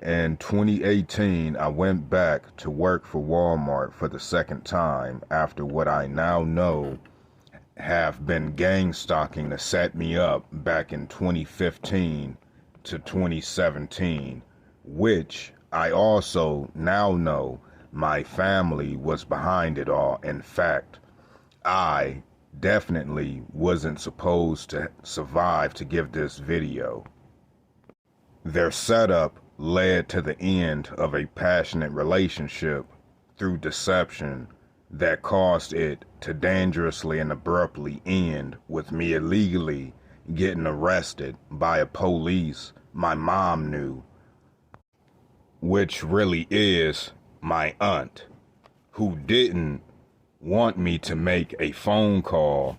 In 2018, I went back to work for Walmart for the second time after what I now know have been gang stalking to set me up back in 2015 to 2017, which I also now know my family was behind it all. In fact, I definitely wasn't supposed to survive to give this video. Their setup led to the end of a passionate relationship through deception that caused it to dangerously and abruptly end with me illegally getting arrested by a police my mom knew, which really is my aunt, who didn't want me to make a phone call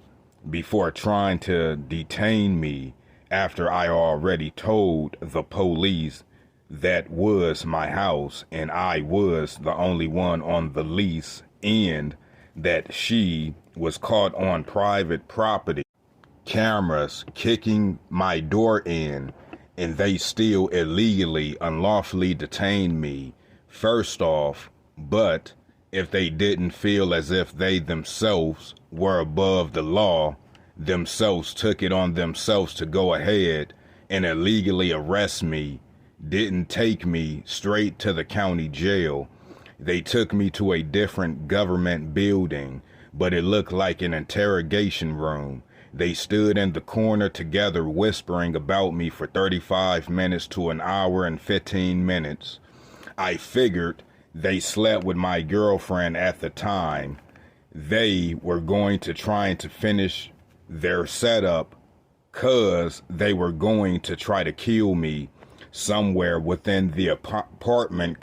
before trying to detain me after I already told the police that was my house and I was the only one on the lease and that she was caught on private property cameras kicking my door in, and they still illegally, unlawfully detained me first off. But if they didn't feel as if they themselves were above the law, themselves took it on themselves to go ahead and illegally arrest me, didn't take me straight to the county jail. They took me to a different government building, but it looked like an interrogation room. They stood in the corner together whispering about me for 35 minutes to an hour and 15 minutes. I figured they slept with my girlfriend at the time. They were going to try to finish their setup cause they were going to try to kill me somewhere within the apartment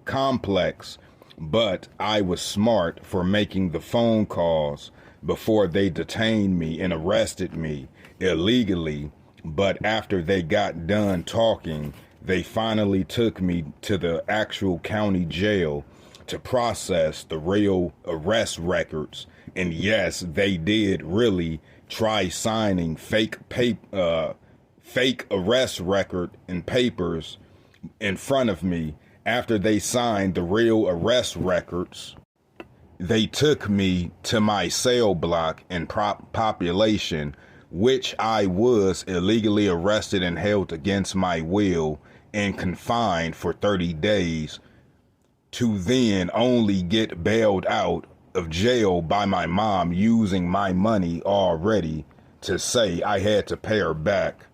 complex, but I was smart for making the phone calls before they detained me and arrested me illegally. But after they got done talking, they finally took me to the actual county jail to process the real arrest records. And yes, they did really try signing fake arrest record and papers in front of me. After they signed the real arrest records, they took me to my cell block and population, which I was illegally arrested and held against my will and confined for 30 days, to then only get bailed out of jail by my mom using my money already to say I had to pay her back.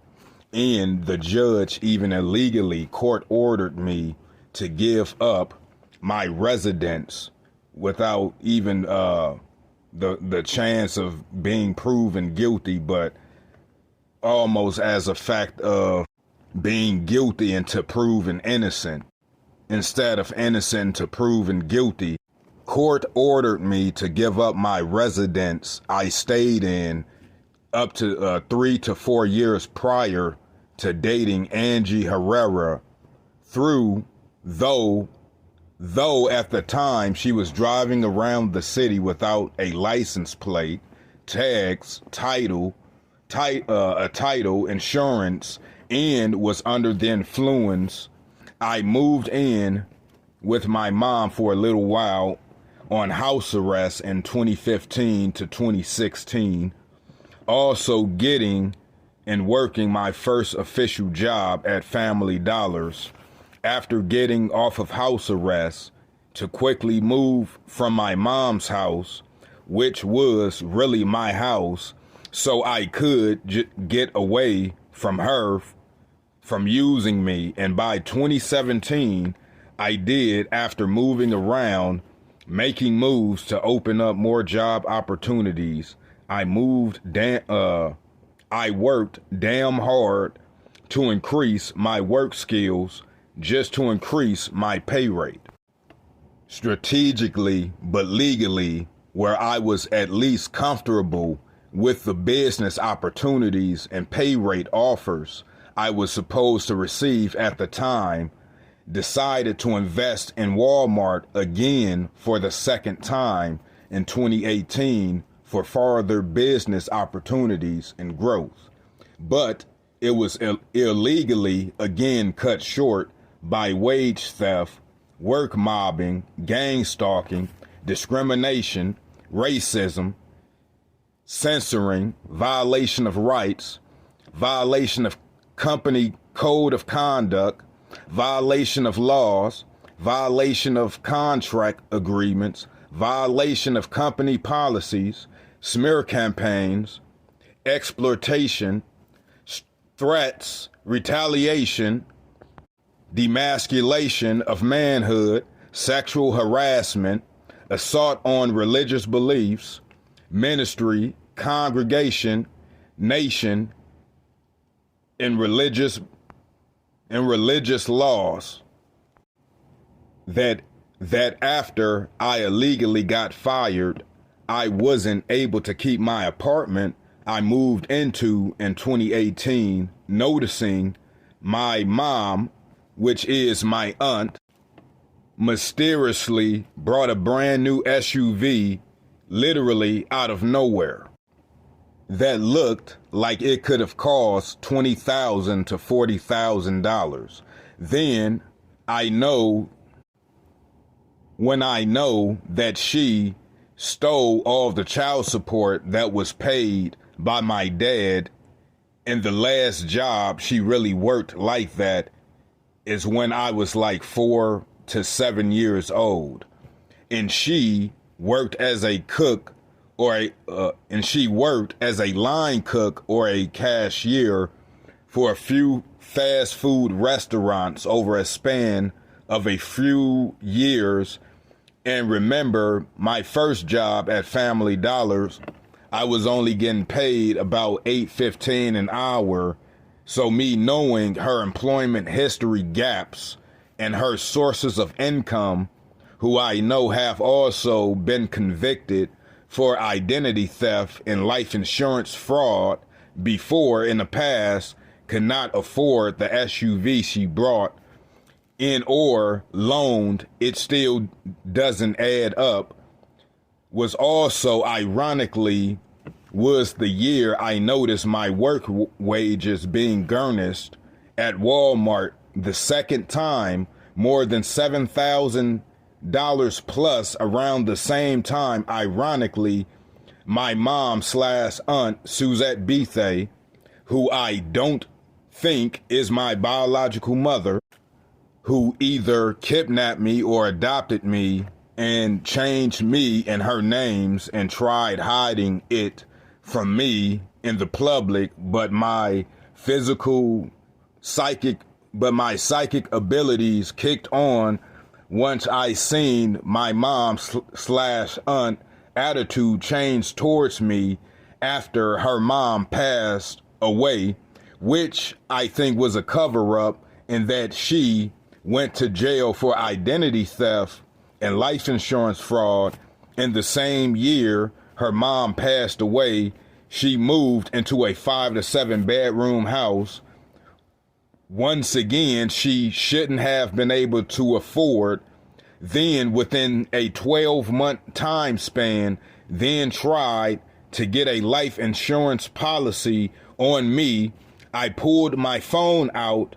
And the judge even illegally court ordered me to give up my residence without even the chance of being proven guilty, but almost as a fact of being guilty until proven innocent. Instead of innocent to proven guilty, court ordered me to give up my residence I stayed in up to 3 to 4 years prior to dating Angie Herrera, though at the time she was driving around the city without a license plate, tags, a title, insurance, and was under the influence. I moved in with my mom for a little while on house arrest in 2015 to 2016, also getting and working my first official job at Family Dollars after getting off of house arrest to quickly move from my mom's house, which was really my house, so I could get away from her from using me. And by 2017, I did, after moving around, making moves to open up more job opportunities. I worked damn hard to increase my work skills just to increase my pay rate. Strategically, but legally, where I was at least comfortable with the business opportunities and pay rate offers I was supposed to receive at the time, decided to invest in Walmart again for the second time in 2018 for further business opportunities and growth. But it was illegally again cut short by wage theft, work mobbing, gang stalking, discrimination, racism, censoring, violation of rights, violation of company code of conduct, violation of laws, violation of contract agreements, violation of company policies, smear campaigns, exploitation, threats, retaliation, demasculation of manhood, sexual harassment, assault on religious beliefs, ministry, congregation, nation, and religious laws. That after I illegally got fired, I wasn't able to keep my apartment I moved into in 2018, noticing my mom, which is my aunt, mysteriously brought a brand new SUV literally out of nowhere that looked like it could have cost $20,000 to $40,000. Then when I know that she stole all the child support that was paid by my dad, and the last job she really worked like that is when I was like 4 to 7 years old, and she worked as a cook and she worked as a line cook or a cashier for a few fast food restaurants over a span of a few years. And remember, my first job at Family Dollars, I was only getting paid about $8.15 an hour. So me knowing her employment history gaps and her sources of income, who I know have also been convicted for identity theft and life insurance fraud before in the past, could not afford the SUV she brought in or loaned, it still doesn't add up, was also ironically was the year I noticed my work wages being garnished at Walmart the second time, more than $7,000 plus around the same time. Ironically, my mom/aunt, Suzette Bethay, who I don't think is my biological mother, who either kidnapped me or adopted me and changed me and her names and tried hiding it from me in the public, but my psychic abilities kicked on once I seen my mom/aunt attitude change towards me after her mom passed away, which I think was a cover-up, in that she went to jail for identity theft and life insurance fraud. In the same year her mom passed away, she moved into a 5 to 7 bedroom house. Once again, she shouldn't have been able to afford. Then within a 12-month time span, then tried to get a life insurance policy on me. I pulled my phone out,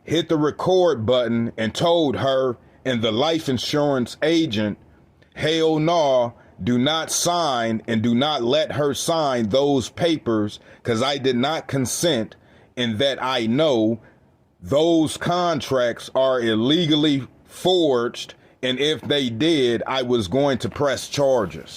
hit the record button, and told her and the life insurance agent, hell no, do not sign and do not let her sign those papers, because I did not consent, and that I know those contracts are illegally forged, and if they did, I was going to press charges.